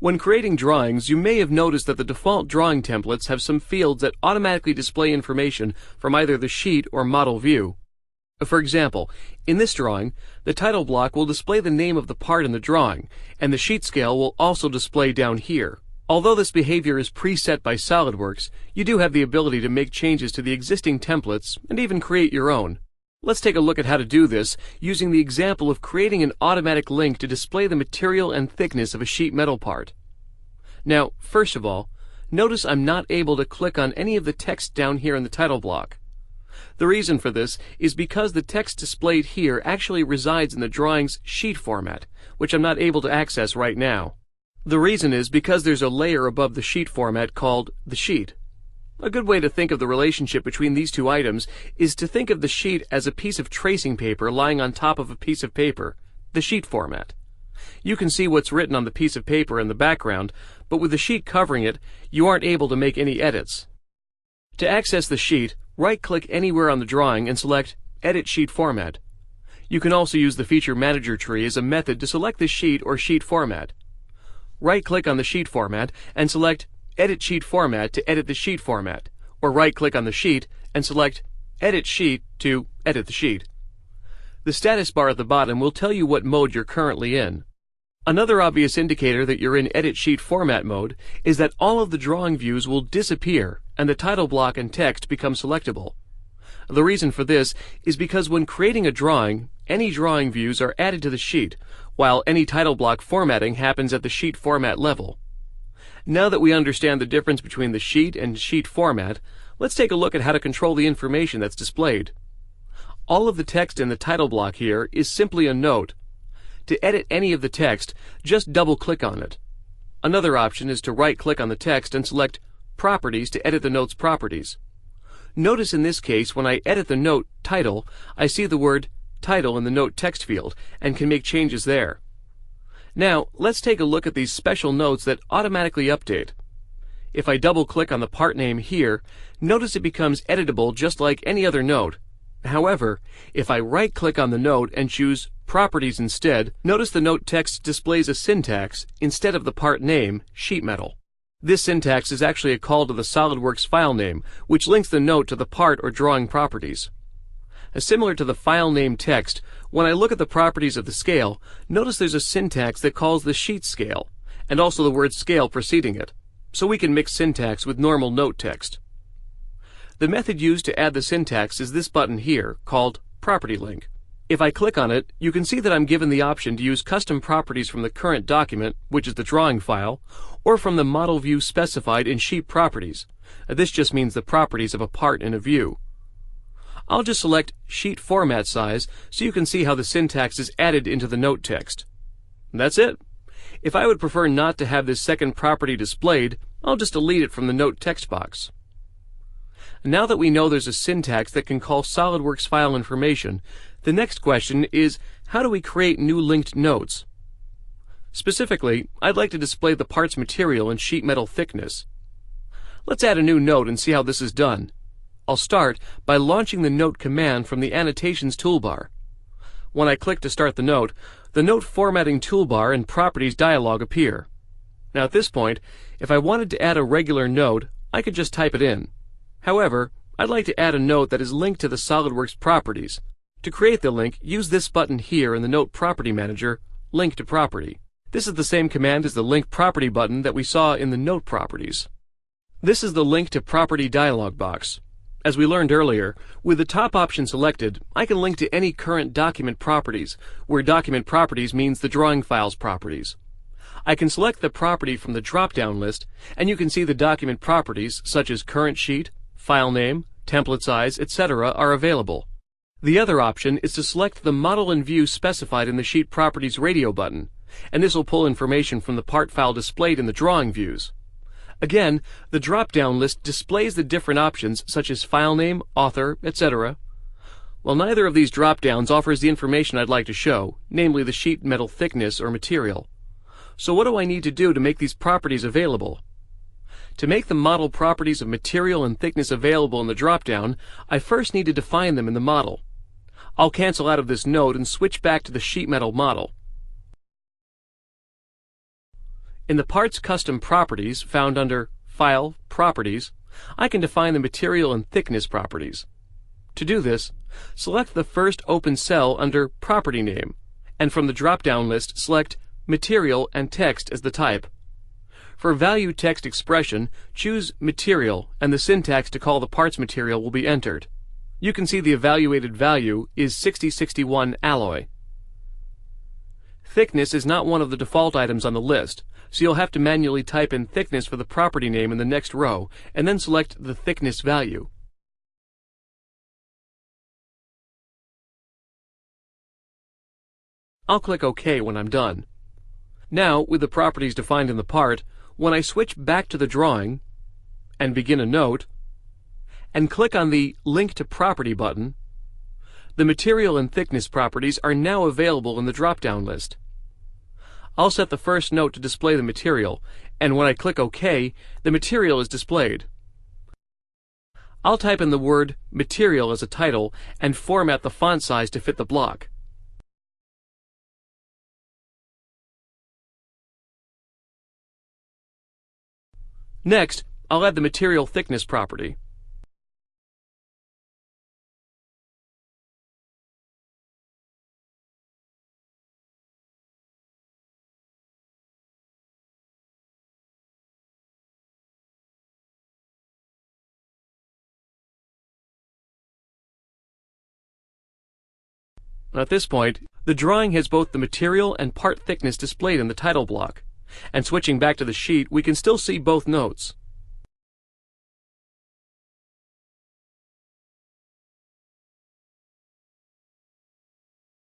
When creating drawings, you may have noticed that the default drawing templates have some fields that automatically display information from either the sheet or model view. For example, in this drawing, the title block will display the name of the part in the drawing, and the sheet scale will also display down here. Although this behavior is preset by SOLIDWORKS, you do have the ability to make changes to the existing templates and even create your own. Let's take a look at how to do this using the example of creating an automatic link to display the material and thickness of a sheet metal part. Now, first of all, notice I'm not able to click on any of the text down here in the title block. The reason for this is because the text displayed here actually resides in the drawing's sheet format, which I'm not able to access right now. The reason is because there's a layer above the sheet format called the sheet. A good way to think of the relationship between these two items is to think of the sheet as a piece of tracing paper lying on top of a piece of paper, the sheet format. You can see what's written on the piece of paper in the background, but with the sheet covering it, you aren't able to make any edits. To access the sheet, right-click anywhere on the drawing and select Edit Sheet Format. You can also use the Feature Manager tree as a method to select the sheet or sheet format. Right-click on the sheet format and select Edit Sheet Format to edit the sheet format, or right-click on the sheet and select Edit Sheet to edit the sheet. The status bar at the bottom will tell you what mode you're currently in. Another obvious indicator that you're in Edit Sheet Format mode is that all of the drawing views will disappear and the title block and text become selectable. The reason for this is because when creating a drawing, any drawing views are added to the sheet, while any title block formatting happens at the sheet format level. Now that we understand the difference between the sheet and sheet format, let's take a look at how to control the information that's displayed. All of the text in the title block here is simply a note. To edit any of the text, just double-click on it. Another option is to right-click on the text and select Properties to edit the note's properties. Notice in this case, when I edit the note Title, I see the word Title in the note text field and can make changes there. Now, let's take a look at these special notes that automatically update. If I double-click on the part name here, notice it becomes editable just like any other note. However, if I right-click on the note and choose Properties instead, notice the note text displays a syntax instead of the part name, sheet metal. This syntax is actually a call to the SOLIDWORKS file name, which links the note to the part or drawing properties. Similar to the file name text, when I look at the properties of the scale, notice there's a syntax that calls the sheet scale, and also the word scale preceding it, so we can mix syntax with normal note text. The method used to add the syntax is this button here, called Property Link. If I click on it, you can see that I'm given the option to use custom properties from the current document, which is the drawing file, or from the model view specified in Sheet Properties. This just means the properties of a part in a view. I'll just select Sheet Format Size so you can see how the syntax is added into the note text. That's it. If I would prefer not to have this second property displayed, I'll just delete it from the note text box. Now that we know there's a syntax that can call SOLIDWORKS file information, the next question is, how do we create new linked notes? Specifically, I'd like to display the part's material and sheet metal thickness. Let's add a new note and see how this is done. I'll start by launching the note command from the annotations toolbar. When I click to start the note formatting toolbar and properties dialog appear. Now at this point, if I wanted to add a regular note, I could just type it in. However, I'd like to add a note that is linked to the SOLIDWORKS properties. To create the link, use this button here in the Note Property Manager, Link to Property. This is the same command as the Link Property button that we saw in the Note Properties. This is the Link to Property dialog box. As we learned earlier, with the top option selected, I can link to any current document properties, where document properties means the drawing file's properties. I can select the property from the drop-down list, and you can see the document properties such as current sheet, file name, template size, etc. are available. The other option is to select the model and view specified in the Sheet Properties radio button, and this will pull information from the part file displayed in the drawing views. Again, the drop-down list displays the different options such as file name, author, etc. While neither of these drop-downs offers the information I'd like to show, namely the sheet metal thickness or material. So what do I need to do to make these properties available? To make the model properties of material and thickness available in the drop-down, I first need to define them in the model. I'll cancel out of this node and switch back to the sheet metal model. In the Parts Custom Properties found under File, Properties, I can define the material and thickness properties. To do this, select the first open cell under Property Name, and from the drop-down list select Material and Text as the type. For value text expression, choose Material, and the syntax to call the parts material will be entered. You can see the evaluated value is 6061 alloy. Thickness is not one of the default items on the list, so you'll have to manually type in thickness for the property name in the next row, and then select the thickness value. I'll click OK when I'm done. Now, with the properties defined in the part, when I switch back to the drawing and begin a note, and click on the Link to Property button, the material and thickness properties are now available in the drop-down list. I'll set the first note to display the material, and when I click OK, the material is displayed. I'll type in the word Material as a title and format the font size to fit the block. Next, I'll add the material thickness property. At this point, the drawing has both the material and part thickness displayed in the title block, and switching back to the sheet, we can still see both notes.